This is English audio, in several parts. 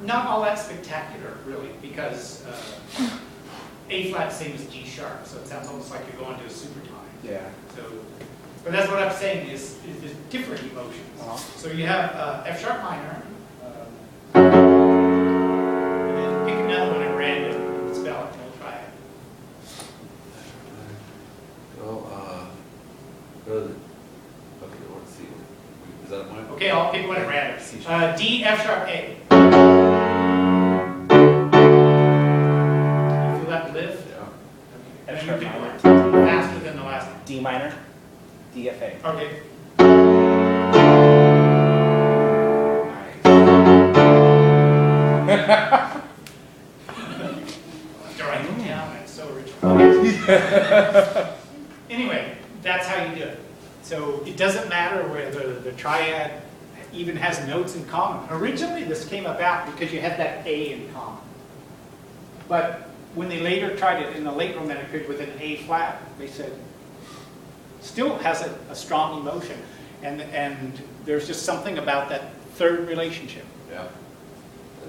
not all that spectacular, really, because A flat same as G sharp, so it sounds almost like you're going to a supertone. Yeah. So, but that's what I'm saying is different emotions. So you have F sharp minor, and then pick another one at random and spell it, and we'll try it. Okay, let's see. Is that a mine? Okay, I'll pick one at random. D, F sharp A. You feel that lift? Yeah. And F then sharp you pick minor. one faster than the last one. D minor, DFA. Okay. Write them down, it's so rich. Anyway, that's how you do it. So it doesn't matter whether the triad even has notes in common. Originally, this came about because you had that A in common. But when they later tried it in the late Romantic period with an A flat, they said, still has a strong emotion. And there's just something about that third relationship. Yeah. I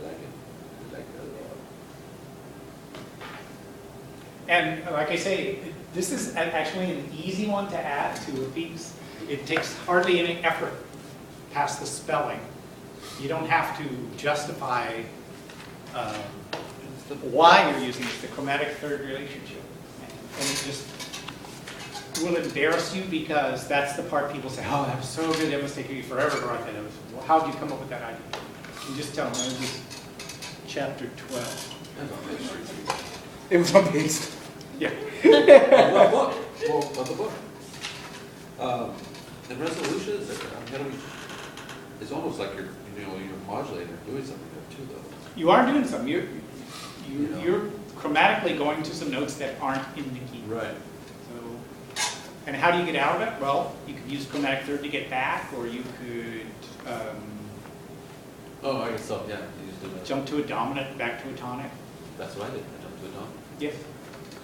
like it. I like that a lot. And like I say, this is actually an easy one to add to a piece. It takes hardly any effort past the spelling. You don't have to justify why you're using it, the chromatic third relationship. And it just will embarrass you because that's the part people say, oh, that was so good, that must take you forever to write that. Well, how did you come up with that idea? You just tell them, it was chapter 12. That's on page 3. It was on page. Yeah. Well, book. Well, the book. The resolutions are going to be. It's almost like you're modulating or doing something there too, though. You are doing something. You know. You're chromatically going to some notes that aren't in the key. Right. So, and how do you get out of it? Well, you could use chromatic third to get back, or you could Oh, I guess so. Yeah. You just do that. jump to a dominant, back to a tonic. That's what I did. I jumped to a dominant. Yes.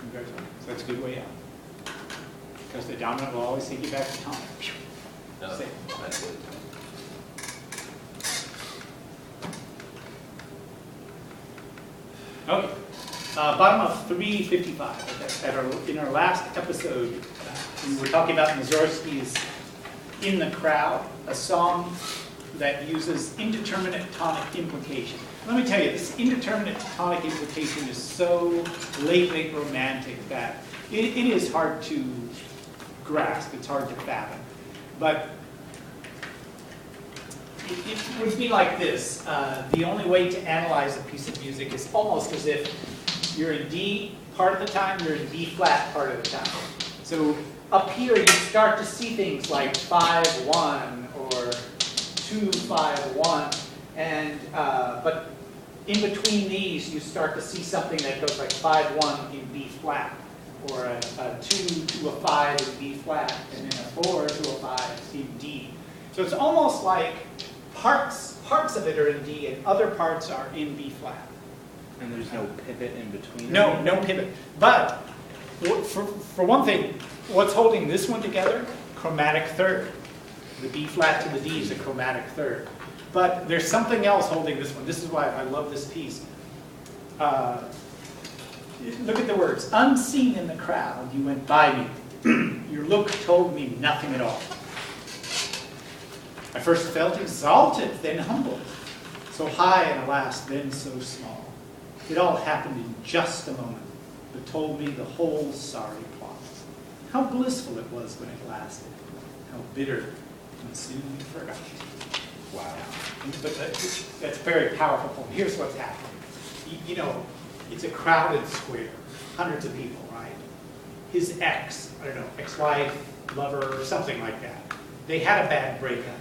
Congratulations. So that's a good way out. Because the dominant will always take you back to tonic. No, Same. that's it. Okay. Bottom of 355. In our last episode, we were talking about Mussorgsky's In the Crowd, a song that uses indeterminate tonic implication. Let me tell you, this indeterminate tonic implication is so late Romantic that it is hard to grasp, it's hard to fathom. But it would be like this. The only way to analyze a piece of music is almost as if you're in D part of the time, you're in B flat part of the time. So up here you start to see things like 5-1 or 2-5-1, and but in between these you start to see something that goes like 5-1 in B flat, or a 2 to a 5 in B flat, and then a 4 to a 5 in D. So it's almost like parts of it are in D and other parts are in B flat. And there's no pivot in between? No pivot. But for one thing, what's holding this one together? Chromatic third. The B flat to the D is a chromatic third. But there's something else holding this one. This is why I love this piece. Look at the words. Unseen in the crowd, you went by me. Your look told me nothing at all. I first felt exalted, then humbled. So high and alas, then so small. It all happened in just a moment, but told me the whole sorry plot. How blissful it was when it lasted. How bitter and soon forgot. Wow. But that's a very powerful poem. Here's what's happening. You know, it's a crowded square, hundreds of people, right? His ex, I don't know, ex-wife, lover, or something like that. They had a bad breakup.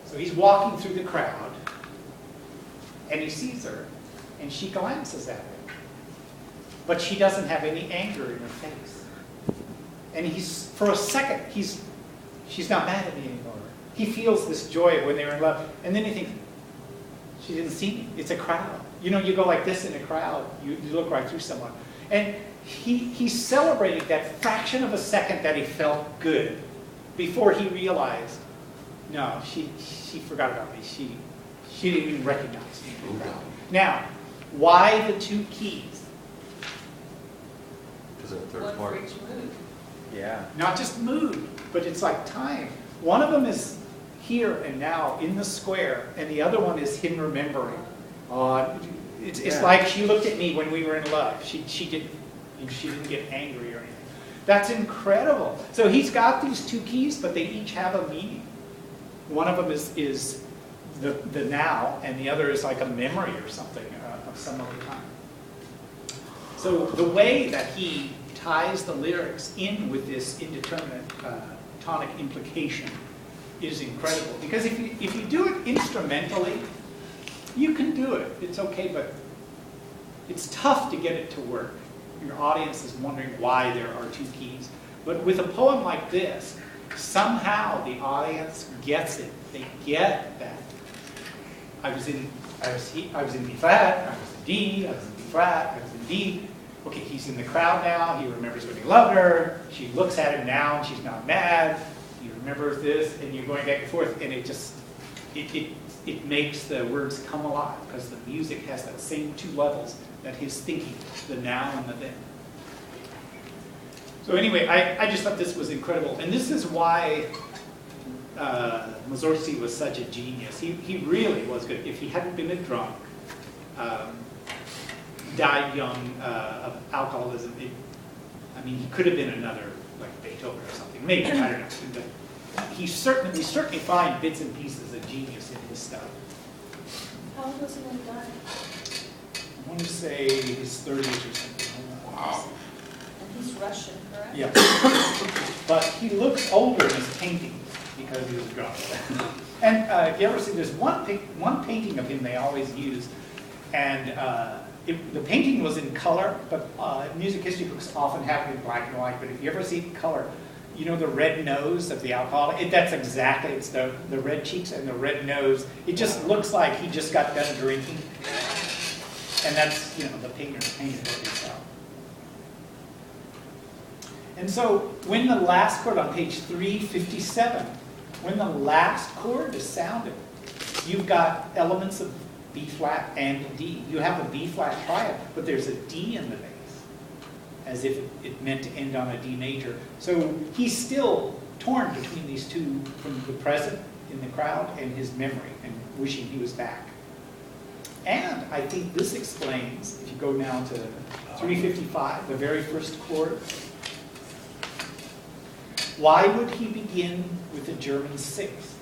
So he's walking through the crowd, and he sees her, and she glances at him. But she doesn't have any anger in her face. And for a second, she's not mad at me anymore. He feels this joy when they're in love. And then he thinks, she didn't see me. It's a crowd. You know, you go like this in a crowd. You look right through someone. And he celebrated that fraction of a second that he felt good before he realized, no, she forgot about me. She didn't even recognize me. Oh, God. Now, why the two keys? Because they're a third One for party. each move. Yeah. Not just mood, but it's like time. One of them is here and now in the square, and the other one is him remembering. It's Yeah. like she looked at me when we were in love. She didn't get angry or anything. That's incredible. So he's got these two keys, but they each have a meaning. One of them is the now, and the other is like a memory or something of some other time. So the way that he ties the lyrics in with this indeterminate tonic implication is incredible. Because if you do it instrumentally, you can do it. It's okay, but it's tough to get it to work. Your audience is wondering why there are two keys. But with a poem like this, somehow the audience gets it. They get that. I was in B flat, I was in D, I was in B flat, I was in D. Okay, he's in the crowd now, he remembers when he loved her, she looks at him now and she's not mad, he remembers this, and you're going back and forth, and it makes the words come alive, because the music has that same two levels that he's thinking, the now and the then. So anyway, I just thought this was incredible, and this is why Mussorgsky was such a genius. He really was good. If he hadn't been a drunk, died young of alcoholism, he could have been another, like Beethoven or something. Maybe, I don't know. But we certainly find bits and pieces of genius in his stuff. How old was he when he died? I want to say his 30s or something. Wow. And he's Russian, correct? Yeah. But he looks older in his paintings because he was drunk. And if you ever see, there's one painting of him they always use, and the painting was in color, but music history books often have it in black and white. But if you ever see it in color, you know the red nose of the alcoholic? That's exactly, it's the red cheeks and the red nose. It just looks like he just got done drinking. And that's, the painter painted what they saw. And so when the last chord on page 357, when the last chord is sounded, you've got elements of B flat and D. You have a B flat triad, but there's a D in the bass, as if it meant to end on a D major. So he's still torn between these two, from the present in the crowd and his memory, and wishing he was back. And I think this explains, if you go now to 355, the very first chord, why would he begin with a German sixth?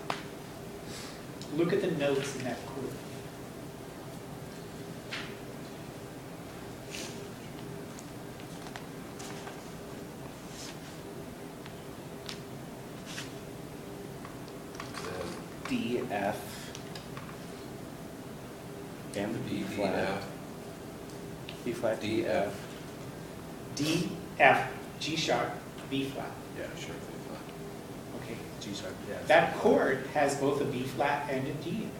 Look at the notes in that chord. D, F, and D, B D, flat. F, B flat, D, F. D, F, G sharp, B flat. Yeah, sure, B flat. Okay. G sharp, yeah. That chord has both a B flat and a D in it.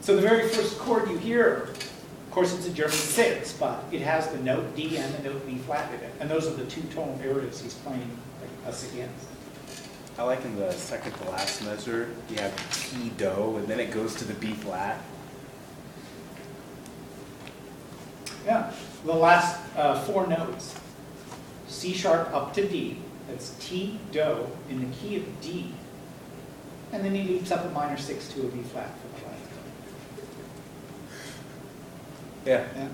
So the very first chord you hear, of course it's a German sixth, but it has the note D and the note B flat in it. And those are the two tone areas he's playing us against. I like in the second to last measure, you have T, do, and then it goes to the B flat. Yeah, the last four notes. C sharp up to D, that's T, do, in the key of D. And then he leaps up a minor sixth to a B flat for the last note. Yeah. Yeah.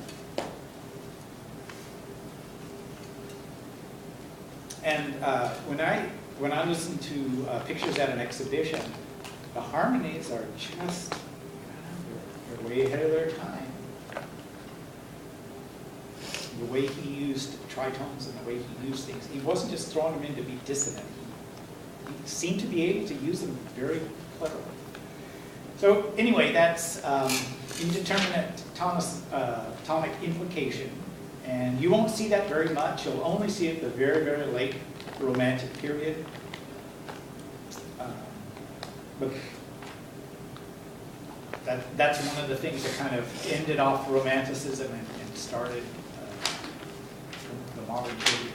And when I listen to pictures at an exhibition, the harmonies are just, they're way ahead of their time. The way he used tritones and the way he used things, he wasn't just throwing them in to be dissonant. He seemed to be able to use them very cleverly. So anyway, that's indeterminate tonic implication. And you won't see that very much. You'll only see it the very, very late Romantic period. But that's one of the things that kind of ended off Romanticism and started the modern period.